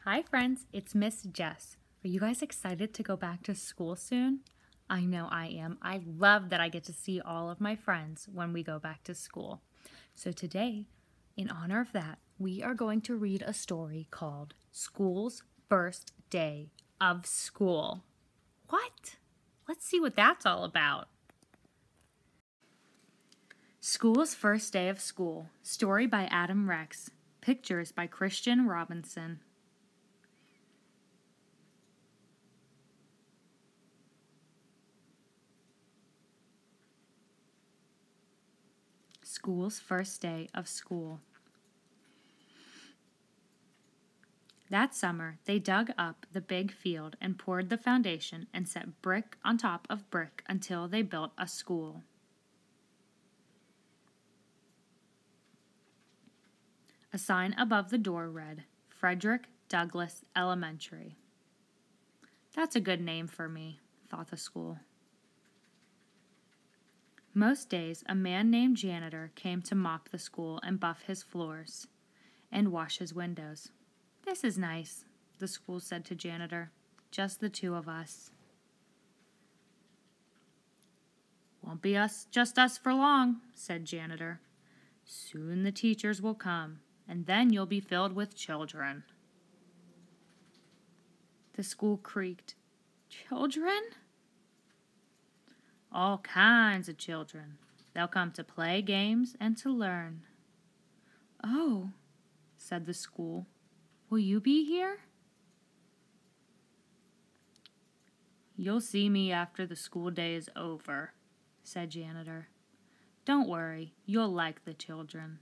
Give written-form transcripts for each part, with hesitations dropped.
Hi friends, it's Miss Jess. Are you guys excited to go back to school soon? I know I am. I love that I get to see all of my friends when we go back to school. So today, in honor of that, we are going to read a story called School's First Day of School. What? Let's see what that's all about. School's First Day of School. Story by Adam Rex. Pictures by Christian Robinson. School's first day of school. That summer, they dug up the big field and poured the foundation and set brick on top of brick until they built a school. A sign above the door read, Frederick Douglass Elementary. That's a good name for me, thought the school. Most days, a man named Janitor came to mop the school and buff his floors and wash his windows. This is nice, the school said to Janitor. Just the two of us. Won't be just us for long, said Janitor. Soon the teachers will come, and then you'll be filled with children. The school creaked. Children? All kinds of children. They'll come to play games and to learn. Oh, said the school. Will you be here? You'll see me after the school day is over, said Janitor. Don't worry, you'll like the children.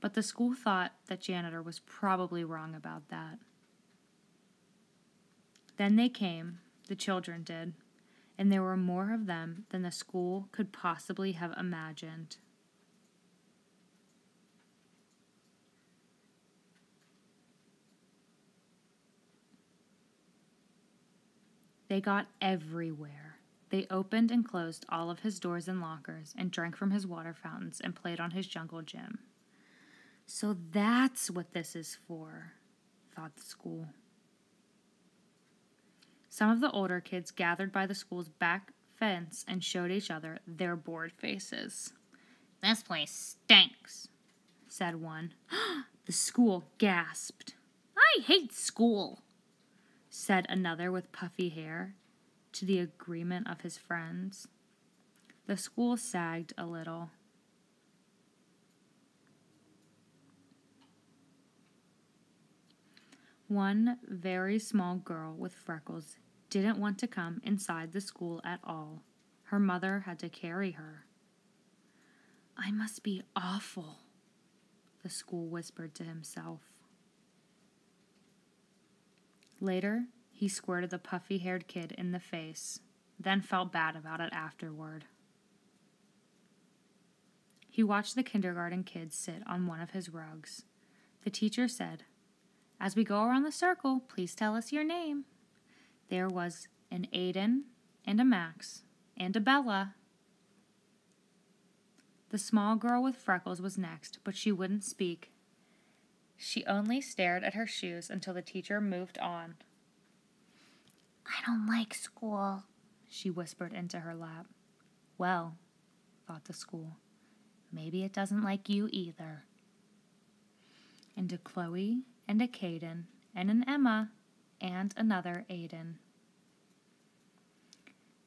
But the school thought that Janitor was probably wrong about that. Then they came, the children did, and there were more of them than the school could possibly have imagined. They got everywhere. They opened and closed all of his doors and lockers and drank from his water fountains and played on his jungle gym. So that's what this is for, thought the school. Some of the older kids gathered by the school's back fence and showed each other their bored faces. This place stinks, said one. The school gasped. I hate school, said another with puffy hair, to the agreement of his friends. The school sagged a little. One very small girl with freckles didn't want to come inside the school at all. Her mother had to carry her. I must be awful, the school whispered to himself. Later, he squirted the puffy-haired kid in the face, then felt bad about it afterward. He watched the kindergarten kids sit on one of his rugs. The teacher said, As we go around the circle, please tell us your name. There was an Aiden and a Max and a Bella. The small girl with freckles was next, but she wouldn't speak. She only stared at her shoes until the teacher moved on. I don't like school, she whispered into her lap. Well, thought the school, maybe it doesn't like you either. And a Chloe and a Caden and an Emma and another Aiden.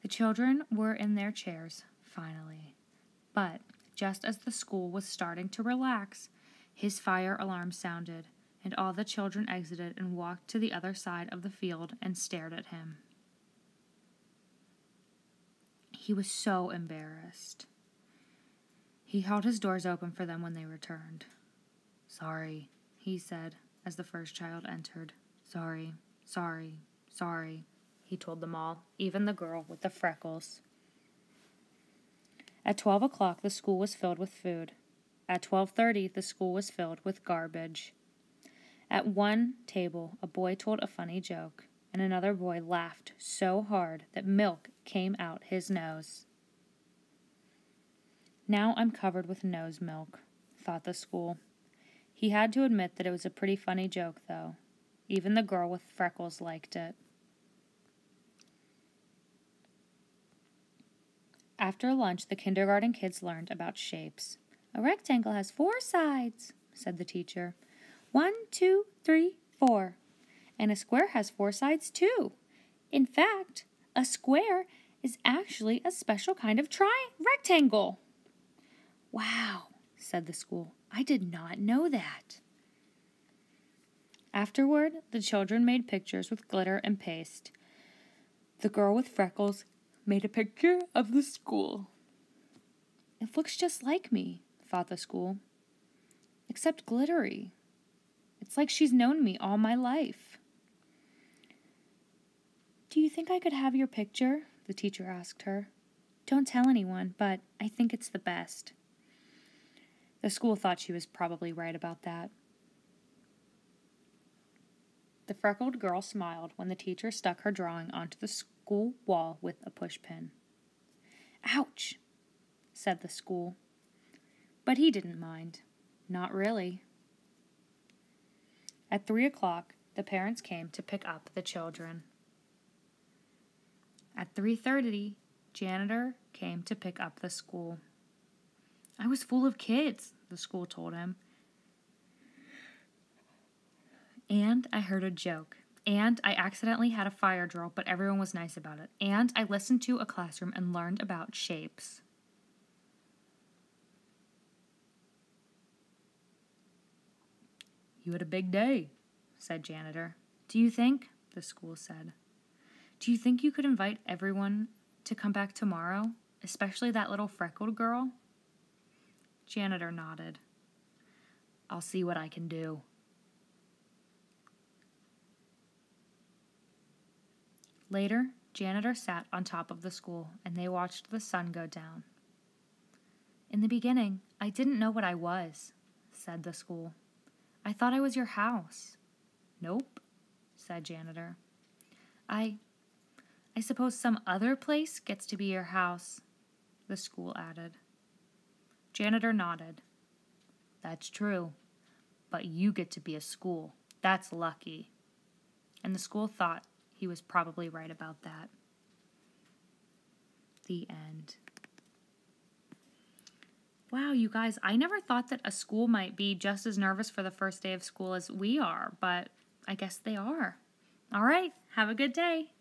The children were in their chairs, finally. But just as the school was starting to relax, his fire alarm sounded, and all the children exited and walked to the other side of the field and stared at him. He was so embarrassed. He held his doors open for them when they returned. Sorry, he said as the first child entered. Sorry, sorry, sorry, he told them all, even the girl with the freckles. At 12 o'clock, the school was filled with food. At 12:30, the school was filled with garbage. At one table, a boy told a funny joke, and another boy laughed so hard that milk came out his nose. Now I'm covered with nose milk, thought the school. He had to admit that it was a pretty funny joke, though. Even the girl with freckles liked it. After lunch, the kindergarten kids learned about shapes. A rectangle has 4 sides, said the teacher. 1, 2, 3, 4. And a square has 4 sides too. In fact, a square is actually a special kind of rectangle. Wow, said the school. I did not know that. Afterward, the children made pictures with glitter and paste. The girl with freckles made a picture of the school. It looks just like me, thought the school, except glittery. It's like she's known me all my life. Do you think I could have your picture? The teacher asked her. Don't tell anyone, but I think it's the best. The school thought she was probably right about that. The freckled girl smiled when the teacher stuck her drawing onto the school wall with a pushpin. Ouch, said the school. But he didn't mind. Not really. At 3 o'clock, the parents came to pick up the children. At 3:30, janitor came to pick up the school. I was full of kids, the school told him. And I heard a joke. And I accidentally had a fire drill, but everyone was nice about it. And I listened to a classroom and learned about shapes. You had a big day, said janitor. Do you think? The school said. Do you think you could invite everyone to come back tomorrow, especially that little freckled girl? Janitor nodded. I'll see what I can do. Later, janitor sat on top of the school and they watched the sun go down. In the beginning, I didn't know what I was, said the school. I thought I was your house. Nope, said janitor. I suppose some other place gets to be your house, the school added. Janitor nodded. That's true, but you get to be a school. That's lucky. And the school thought he was probably right about that. The end. Wow, you guys, I never thought that a school might be just as nervous for the first day of school as we are, but I guess they are. All right, have a good day.